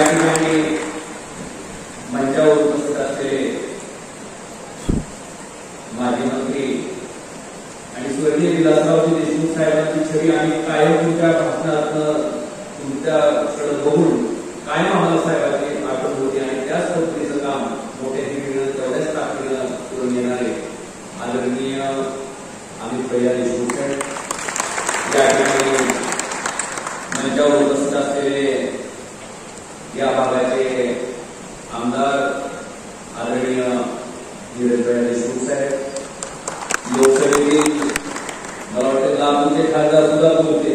ठिकाणी मंचावर उपस्थित असलेले माजी मंत्री आणि स्वर्गीय विलासरावजी देशमुख साहेबांची छवी आणि कायम तुमच्या भाषणातून तुमच्याकडे बघून कायम आम्हाला साहेबांची आठवण होती आणि त्याच पद्धतीचं काम मोठ्या ठिकाणी तेवढ्याच ताकदीनं करून येणारे आदरणीय अमित भैया देशमुख साहेब या ठिकाणी मंचावर उपस्थित असलेले या भागाचे आमदार आदरणीय धीरज भैया देशमुख साहेब, लोकसभेतील मला वाटतं लातूरचे खासदार सुद्धा बोलते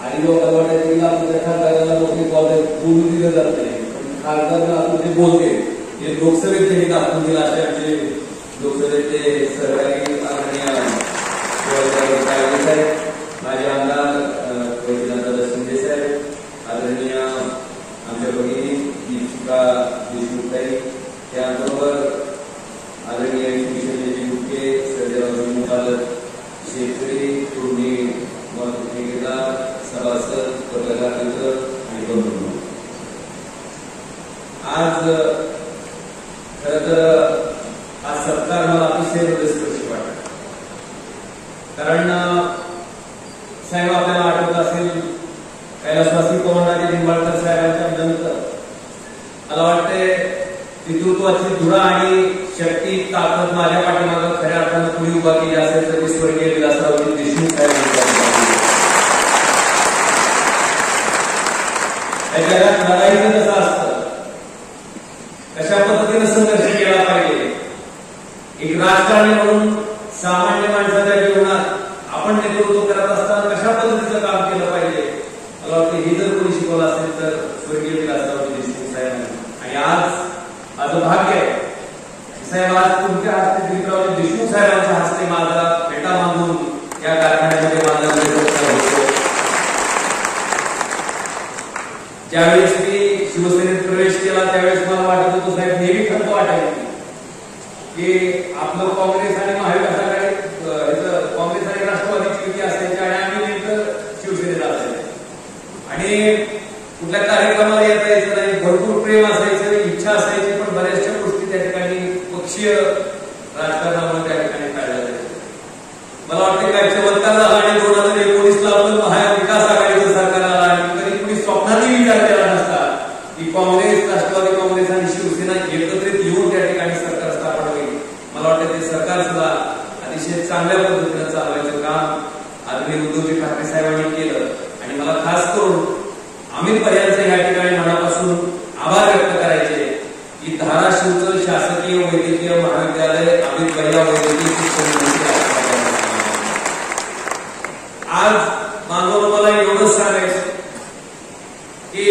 आणि लोकांना वाटतं की लातूरच्या खासदाराला मोठी बोलू दिलं जात नाही, पण खासदार लातूरचे बोलते हे लोकसभेत त्यांनी दाखवून दिलं असे आमचे लोकसभेचे सहकारी आदरणीय साहेब, माझे आमदार वैद्यनाथ शिंदे साहेब, आदरणीय आमच्या भगिनी दीपिका देशमुखताई, त्याबरोबर आदरणीय किशोरजी मुखे, सर्जेरावजी मुखालत, शेतकरी, तरुणी, ठेकेदार, सभासद, पत्रकार मित्र आणि बंधू, आज खरं तर हा सत्कार मला अतिशय हृदयस्पर्शी वाटत, कारण साहेब आपल्याला आठवत असेल कैलासवासी पवनराजे निंबाळकर साहेबांच्या नंतर मला वाटते पितृत्वाची धुरा आणि शक्ती ताकद माझ्या पाठीमागं खऱ्या अर्थानं कुणी उभा केली असेल तर स्वर्गीय विलासरावजी देशमुख साहेब या जगात लढाईचं कसं असतं, कशा पद्धतीनं संघर्ष केला पाहिजे, एक राजकारणी म्हणून सामान्य माणसाच्या जीवनात आपण नेतृत्व करत असताना कशा पद्धतीचं काम केलं पाहिजे, मला वाटतं हे जर कोणी शिकवलं असेल तर स्वर्गीय विलासरावजी देशमुख साहेब. आणि आज माझं भाग्य आहे साहेब, आज तुमच्या हस्ते दिलीपरावजी देशमुख साहेबांच्या हस्ते माझा फेटा बांधून या कारखान्यामध्ये माझा होतो. ज्यावेळेस मी शिवसेनेत प्रवेश केला त्यावेळेस मला वाटत होतं साहेब, नेहमी खंत वाटायची की आपलं काँग्रेस आणि महाविकास आघाडी, काँग्रेस आणि राष्ट्रवादीची युती असायची आणि आम्ही नेमकं शिवसेनेत असायचं आणि कुठल्या कार्यक्रमाला येता यायचं नाही, भरपूर प्रेम असायचं, इच्छा असायची, पण बऱ्याचशा गोष्टी त्या ठिकाणी पक्षीय राजकारणामुळे त्या ठिकाणी काढल्या जायच्या. मला वाटतं काय चमत्कार झाला आणि 2019 ला आपण महाविकास आघाडीचं सरकार आला आणि कधी कुणी स्वप्नातही विचार केला नसता की काँग्रेस, राष्ट्रवादी काँग्रेस आणि शिवसेना एकत्रित येऊन त्या ठिकाणी सरकार स्थापन होईल. मला वाटतं ते सरकार सुद्धा अतिशय चांगल्या पद्धतीनं चालवायचं काम आदरणीय उद्धवजी ठाकरे साहेबांनी केलं आणि मला खास करून अमित भैयांचे या ठिकाणी मनापासून आभार व्यक्त करायचे की धाराशिवचं शासकीय वैद्यकीय महाविद्यालय अमित भैया वैद्यकीय शिक्षण आज मानवाला मला एवढंच सांगायचं की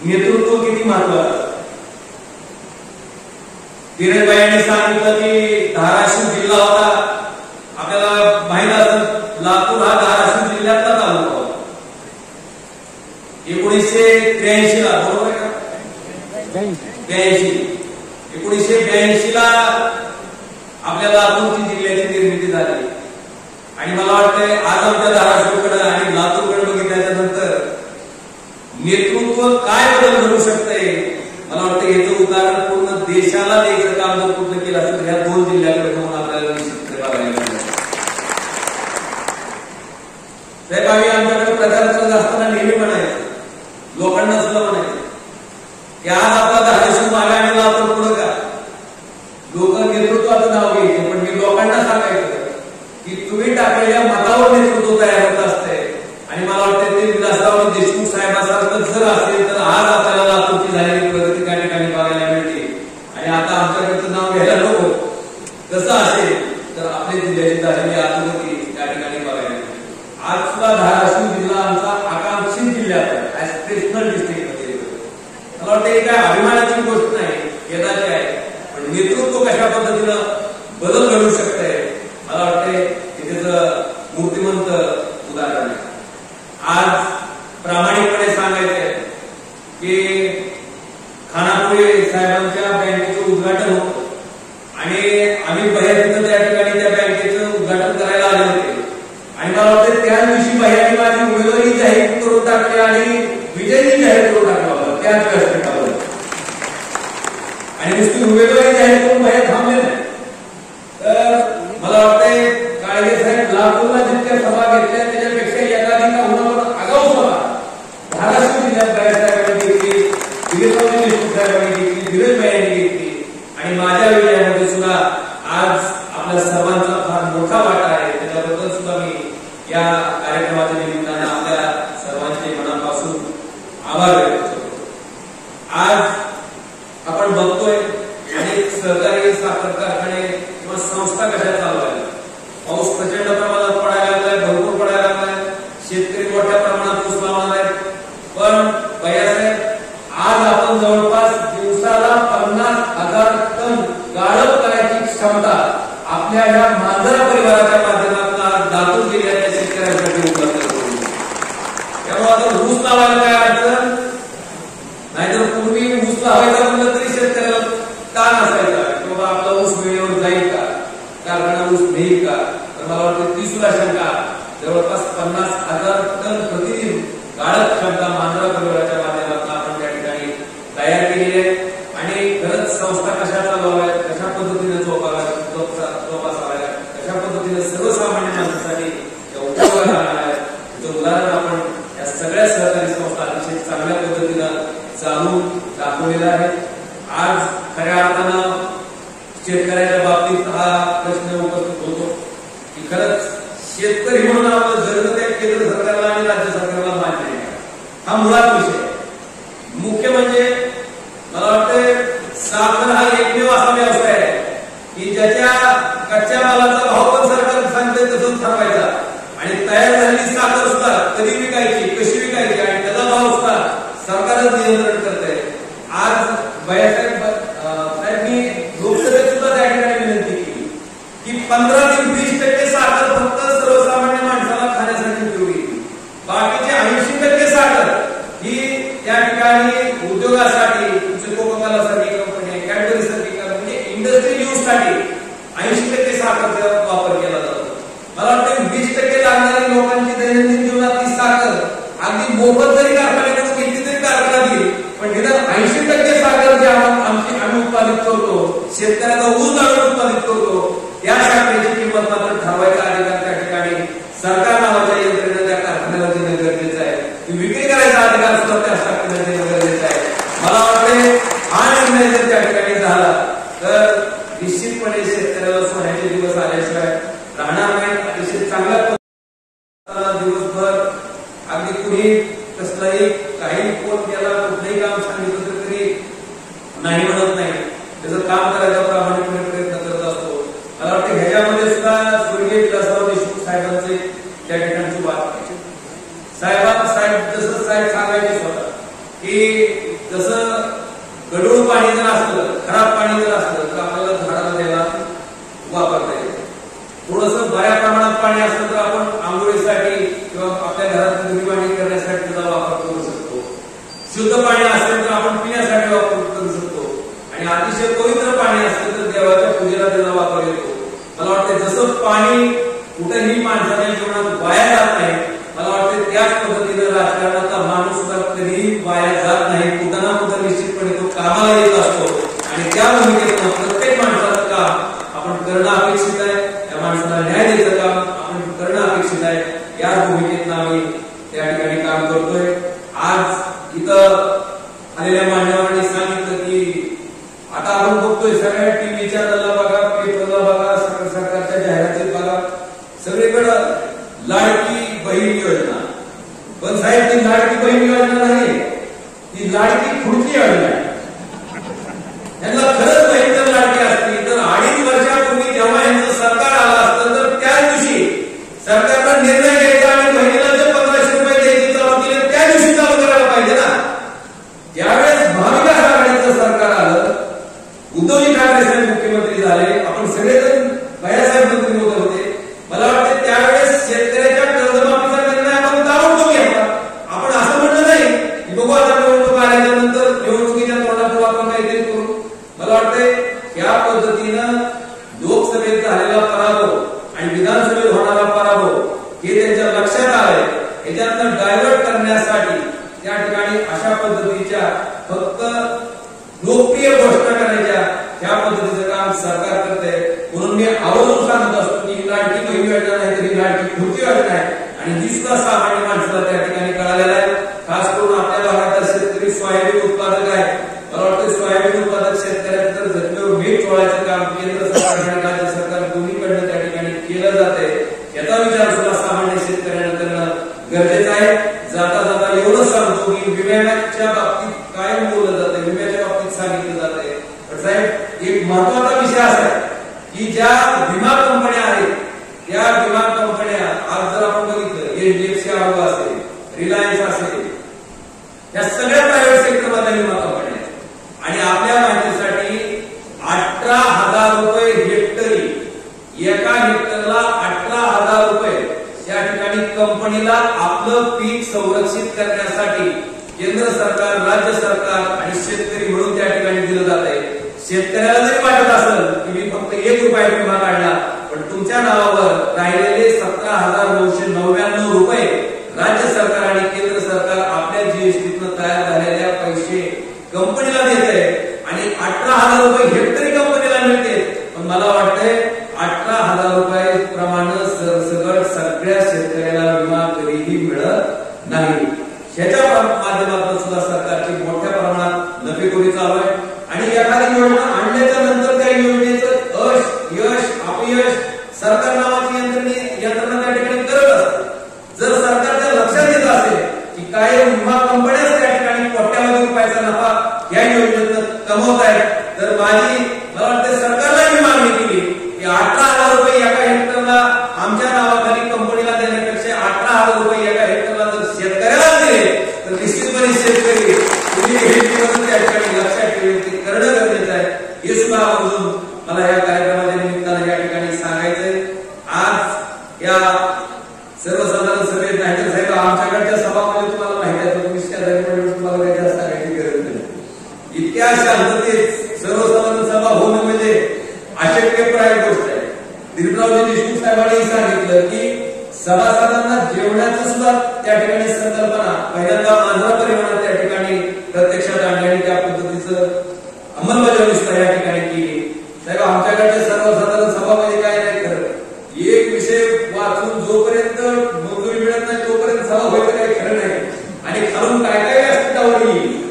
नेतृत्व किती महत्वाचं. धीरज भैयांनी सांगितलं की धाराशिव जिल्हा होता, आपल्याला माहित असेल लातूर हा धाराशिव जिल्ह्यातला तालुका होता 1983 ला, बरोबर आहे का? 1982 ला आपल्या लातूरची जिल्ह्याची निर्मिती झाली आणि मला वाटतंय आज आमच्या धाराशिवकडे आणि लातूरकडे बघितल्याच्या नंतर नेतृत्व काय बदल घडू शकतंय, मला वाटतं याचं उदाहरण पूर्ण देशाला द्यायचं काम जर पूर्ण केलं असेल तर ह्या 2 जिल्ह्याकडे म्हणून आपल्याला निश्चित बघायला मिळालं. साहेब आम्ही आमच्याकडे प्रचार करत असताना नेहमी म्हणायचं, लोकांना सुद्धा म्हणायचं की आज आपला धाराशिव मागे आणि लातूर पुढं का. लोक नेतृत्वाचं नाव घ्यायचे, पण मी लोकांना सांगायचं की तुम्ही टाकलेल्या मतावर नेतृत्व तयार होत असते आणि मला वाटतं ते विलासराव देशमुख साहेबांसारखं जर असेल तर आज आपल्याला लातूरची झालेली प्रगती त्या ठिकाणी बघायला मिळते. आणि आता आमच्याकडचं नाव घ्यायला नको, कसं असेल तर आपल्या जिल्ह्याची झालेली अधोगती त्या ठिकाणी बघायला मिळते. आज सुद्धा धाराशिव जिल्हा आमचा आकांक्षित जिल्ह्यात आहे, ऍस्पिरेशनल डिस्ट्रिक्ट मध्ये. मला वाटतं ही काय अभिमानाची गोष्ट नाही, खेदाची आहे, पण नेतृत्व कशा पद्धतीनं बदल घडू शकतंय मला वाटतंय त्याचं मूर्तिमंत उदाहरण आहे. आज प्रामाणिकपणे सांगायचंय की खानापुरे साहेबांच्या बँकेचं उद्घाटन होतं आणि आम्ही भैया तिथं त्या ठिकाणी त्या बँकेचं उद्घाटन करायला आले होते आणि मला वाटतं त्या दिवशी बाहेरची माझी उमेदवारी जाहीर करून टाकली आणि विजयी जाहीर करून टाकला होता त्याच व्यासपीठावर. आणि नुसती उमेदवारी जाहीर करून बाहेर थांबले नाही. तर मला वाटतंय काळगे साहेब लातूरला जितक्या सभा घेतल्या त्याच्यापेक्षा एकाधिक होणार आगाऊ सभा धाराशिव जिल्ह्यात बाळासाहेबांनी घेतली, गिरीशराव देशमुख साहेबांनी घेतली, धीरज भाईंनी घेतली. आणि माझ्या विजयामध्ये सुद्धा आज आपल्या सर्वांचा फार मोठा वाटा आहे. त्याच्याबद्दल सुद्धा मी या कार्यक्रमाच्या निमित्तानं आपल्या सर्वांचे मनापासून आभार व्यक्त करतो. आज आपण बघतोय अनेक सहकारी साखर कारखाने किंवा संस्था कशा चालवायला. पाऊस प्रचंड प्रमाणात पडायला लागलाय, भरपूर पडायला लागलाय, शेतकरी मोठ्या प्रमाणात ऊस लावणार आहेत. पण भैयासाहेब आज आपण जवळपास दिवसाला 50,000 टन गाळप करायची क्षमता आपल्या या मांजरा परिवाराच्या माध्यमातून आज दाखवून गेलेल्या शेतकऱ्यांसाठी उपलब्ध करून. त्यामुळे आता ऊस लावायला काय अडचण नाहीतर पूर्वी ऊस लावायचा म्हणलं तरी शेतकऱ्याला ताण असायचा की बाबा आपला ऊस वेळेवर जाईल का, कारखाना ऊस घेईल का. तर मला वाटतं ती सुद्धा शंका जवळपास 50,000 टन प्रतिदिन गाळप क्षमता मांजरा परिवाराच्या माध्यमातून आपण त्या ठिकाणी तयार केलेली आहे. आणि खरंच संस्था कशा चालवाव्यात, कशा पद्धतीने जोपासाव्या, कशा पद्धतीने सर्वसामान्य माणसासाठी उपयोगाला राहणार आहे त्याचं उदाहरण आपण या सगळ्या सहकारी संस्था अतिशय चांगल्या पद्धतीनं चालून दाखवलेला आहे. आज खऱ्या अर्थानं शेतकऱ्याच्या बाबतीत हा प्रश्न उपस्थित होतो की खरंच शेतकरी म्हणून आपलं जगणं त्या केंद्र सरकारला आणि राज्य सरकारला मान्य आहे. हा मुळात विषय आहे. मुख्य म्हणजे मला वाटतं साखर हा एकमेव असा व्यवसाय आहे की ज्याच्या कच्च्या मालाचा भाव पण सरकार सांगते तसंच ठरवायचा आणि तयार झालेली साखर सुद्धा कधी विकायची, कशी विकायची आणि त्याचा भाव सुद्धा सरकारच नियंत्रण करते. आज भैयासाहेब साहेबांनी लोकसभेत सुद्धा त्या ठिकाणी विनंती केली की 15 ते 20% साखर फक्त सर्वसामान्य माणसाला खाण्यासाठी उपयोगी, बाकीचे 80% साखर ही त्या ठिकाणी उद्योगासाठी, कोकोकोलासाठी कंपनी, कॅडबरीसाठी म्हणजे इंडस्ट्रियल यूज साठी 80% साखरचा वापर केला जातो. मला वाटतं 20% लागणारी लोकांची दैनंदिन जीवनातली साखर अगदी मोफत जरी कारखान्याकडून घेतली तरी कारखाना देईल, पण निदान 80% साखर जी आम्ही उत्पादित करतो, शेतकऱ्याचा ऊस आम्ही उत्पादित करतो, त्या साखरेची किंमत मात्र ठरवायचा अधिकार त्या ठिकाणी सरकार नावाच्या यंत्रणेनं त्या कारखान्याला देणं गरजेचं आहे. विक्री करायचा अधिकार सुद्धा त्या साखरेला देणं गरजेचं आहे. मला वाटते हा निर्णय जर त्या ठिकाणी झाला तर निश्चितपणे शेतकऱ्याला सोन्याचे दिवस आल्याशिवाय राहणार नाही. अतिशय चांगल्या दिवसभर अगदी कुणी कसलाही काही फोन केला, कुठलंही काम सांगितलं तरी नाही म्हणत नाही, त्याचं काम करायचा प्रामाणिकपणे प्रयत्न करत असतो. मला वाटतं ह्याच्यामध्ये सुद्धा स्वर्गीय विलासराव देशमुख साहेबांचे त्या ठिकाणची बात साहेब जसं साहेब सांगायचे स्वतः की जसं गढूळ पाणी जर असलं, खराब पाणी जर असलं तर आपल्याला झाडाला द्यायला वापरता येईल. थोडंसं बऱ्या प्रमाणात पाणी असलं तर आपण आंघोळीसाठी किंवा आपल्या घरात धुणी करण्यासाठी त्याचा वापर करू शकतो. शुद्ध पाणी असेल तर आपण पिण्यासाठी वापर करू शकतो आणि अतिशय पवित्र पाणी असेल तर देवाच्या पूजेला त्याचा वापर येतो. मला वाटतं जसं पाणी कुठेही माणसाच्या जीवनात वाया जात नाही, मला वाटतं त्याच पद्धतीने राजकारणाचा माणूस सुद्धा कधीही वाया जात नाही. कुठं ना कुठं निश्चितपणे तो कामाला येत असतो आणि त्या भूमिकेतून प्रत्येक माणसाचं काम आपण करणं अपेक्षित आहे. त्या माणसाला न्याय द्यायचं काम आपण करणं अपेक्षित आहे. या भूमिकेतून आम्ही त्या ठिकाणी काम करतोय. आज इथं आलेल्या मान्यवरांनी सांगितलं की आता आपण बघतोय सगळ्या टीव्ही चॅनलला बघा, पेपरला बघा, सरकारच्या जाहिरातीत बघा, सगळीकडं लाडकी बहीण योजना. पण साहेब ती लाडकी बहीण योजना नाही, ती लाडकी खुर्ची योजना आहे. यांना खरंच बहीण जर लाडकी असती तर 2.5 वर्षापूर्वी जेव्हा यांचं सरकार आलं असतं तर त्या दिवशी सरकारचा निर्णय घ्यायचा आणि बहिणीला जे 1500 रुपये द्यायची चालू केले त्या दिवशी चालू करायला पाहिजे ना. ज्यावेळेस महाविकास आघाडीचं सरकार आलं, उद्धवजी ठाकरे साहेब मुख्यमंत्री झाले, आपण सगळेजण भैयासाहेब मंत्री होते. मला वाटतं त्यावेळेस शेतकऱ्याच्या कर्जमाफीचा निर्णय आपण ताबडतोब घेतला. आपण असं म्हणलं नाही की बघू आता निवडणूक आल्याच्या नंतर निवडणुकीच्या लक्षात आलंय याच्यातनं डायव्हर्ट करण्यासाठी त्या ठिकाणी अशा पद्धतीच्या फक्त लोकप्रिय घोषणा करायच्या त्या पद्धतीचं काम सरकार करते। म्हणून मी आवर्जून सांगत असतो की लाडकी बहीण योजना नाही तरी लाडकी खुर्ची योजना आहे आणि ही सुद्धा सामान्य माणसाला त्या ठिकाणी कळालेला आहे। खास करून आपल्या भागातला शेतकरी सोयाबीन उत्पादक आहे। मला वाटतं सोयाबीन उत्पादक शेतकऱ्यांचं तर जखमेवर मीठ चोळायचं काम केंद्र सरकार आणि राज्य सरकार दोन्हीकडनं त्या ठिकाणी केलं जाते। याचा विचार सुद्धा सामान्य शेतकऱ्यांना करणं गरजेचं आहे। जाता जाता एवढं सांगतो की विम्याच्या बाबतीत कायम बोललं जाते, विम्याच्या बाबतीत सांगितलं जाते, पण साहेब एक महत्वाचा विषय असा आहे की ज्या विमा कंपन्या आहेत त्या विमा कंपन्या आज जर आपण बघितलं एचडीएफसी असेल, रिलायन्स असेल, या सगळ्या प्रायव्हेट सेक्टर मधल्या विमा कंपन्या आहेत आणि आपल्या माहितीसाठी 18,000 रुपये हेक्टरी, एका हेक्टरला 18,000 रुपये त्या ठिकाणी कंपनीला आपलं पीक संरक्षित करण्यासाठी केंद्र सरकार, राज्य सरकार आणि शेतकरी म्हणून त्या ठिकाणी दिलं जात आहे। शेतकऱ्याला जरी वाटत असेल की मी फक्त 1 रुपया विमा काढला, पण तुमच्या नावावर राहिलेले 17,999 रुपये राज्य सरकार आणि केंद्र सरकार आपल्या जीएसटीतून तयार झालेल्या पैसे कंपनीला देते आणि 18,000 रुपये हेक्टरी कंपनीला मिळते। पण मला वाटतंय 18,000 रुपये प्रमाणे सरसकट सगळ्या शेतकऱ्याला विमा कधीही मिळत नाही। ह्याच्या माध्यमातून सुद्धा सरकारची मोठ्या प्रमाणात नफेखोरी चालू आहे आणि एखादी योजना आणल्याच्या नंतर त्या योजनेचं यश अपयश सरकार नावाची यंत्रणा त्या ठिकाणी करत असते। जर सरकारच्या लक्षात येत असेल की काय विमा कंपन्याच त्या ठिकाणी कोट्यावधी रुपयाचा नफा या योजनेतून कमवत आहेत, तर मला वाटतं सरकारला मी मागणी केली की 18,000 रुपये एका हेक्टरला आमच्या नावाखाली कंपनीला देण्यापेक्षा 18,000 रुपये एका हेक्टरला जर शेतकऱ्याला दिले तर निश्चितपणे शेतकरी त्या ठिकाणी लक्षात ठेवून ते करणं गरजेचं आहे। हे सुद्धा आवर्जून मला या कार्यक्रमाच्या निमित्तानं या ठिकाणी सांगायचंय। आज या सर्वसाधारण सभेत नाही तर साहेब आमच्याकडच्या सभामध्ये तुम्हाला माहिती आहे तुम्ही तुम्हाला काही जास्त सांगायची गरज नाही। इतक्या शांततेत सर्वसाधारण सभा होणं म्हणजे अशक्यप्राय गोष्ट आहे। दिलीपरावजी देशमुख साहेबांनी सांगितलं की सभासदांना जेवणाचं सुद्धा त्या ठिकाणी संकल्पना पहिल्यांदा मांजरा परिवारात त्या ठिकाणी प्रत्यक्षात आणली आणि त्या पद्धतीचं अंमलबजावणी सुद्धा या ठिकाणी केली। साहेब आमच्याकडच्या सर्वसाधारण सभामध्ये काय नाही खरं, एक विषय वाचून जोपर्यंत मंजुरी मिळत नाही तोपर्यंत सभा व्हायचं काही खरं नाही आणि खालून काय काय व्यासपीठावर येईल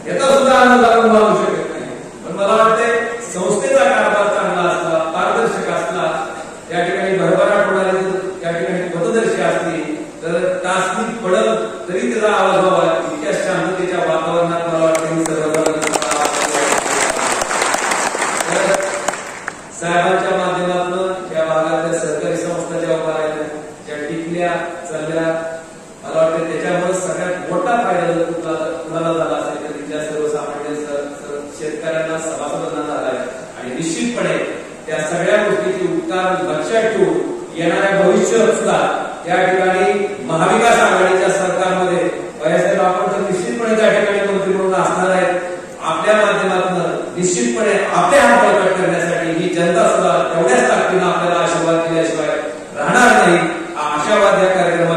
याचा सुद्धा आनंद आपण मानू शकत नाही। पण मला वाटतंय संस्थेचा कारभार चांगला असला, पारदर्शक असला, त्या ठिकाणी भरभराट होणारी त्या ठिकाणी पथदर्शी असली तर टाचणी पडत तरी त्याचा आवाज व्हावा इतक्या शांततेच्या वातावरणात मला वाटतं सर्वसाधारण साहेबांच्या माध्यमातून या भागातल्या सरकारी संस्था ज्या उभा राहिल्या, ज्या टिकल्या चालल्या, मला वाटतं त्याच्यामुळे सगळ्यात मोठा फायदा कुणाला झाला असेल तर तिच्या सर्वसामान्य शेतकऱ्यांना सभासदांना झालाय आणि निश्चितपणे त्या सगळ्या गोष्टीचे उपकार लक्षात ठेवून येणाऱ्या भविष्यात सुद्धा त्या ठिकाणी महाविकास आघाडीच्या सरकारमध्ये साहेब आपण तर निश्चितपणे त्या ठिकाणी मंत्री म्हणून असणार आहेत। आपल्या माध्यमातून निश्चितपणे आपले हात बळकट करण्यासाठी ही जनता सुद्धा तेवढ्याच ताकदीनं आपल्याला आशीर्वाद दिल्याशिवाय राहणार नाही। हा आशावाद या कार्यक्रमात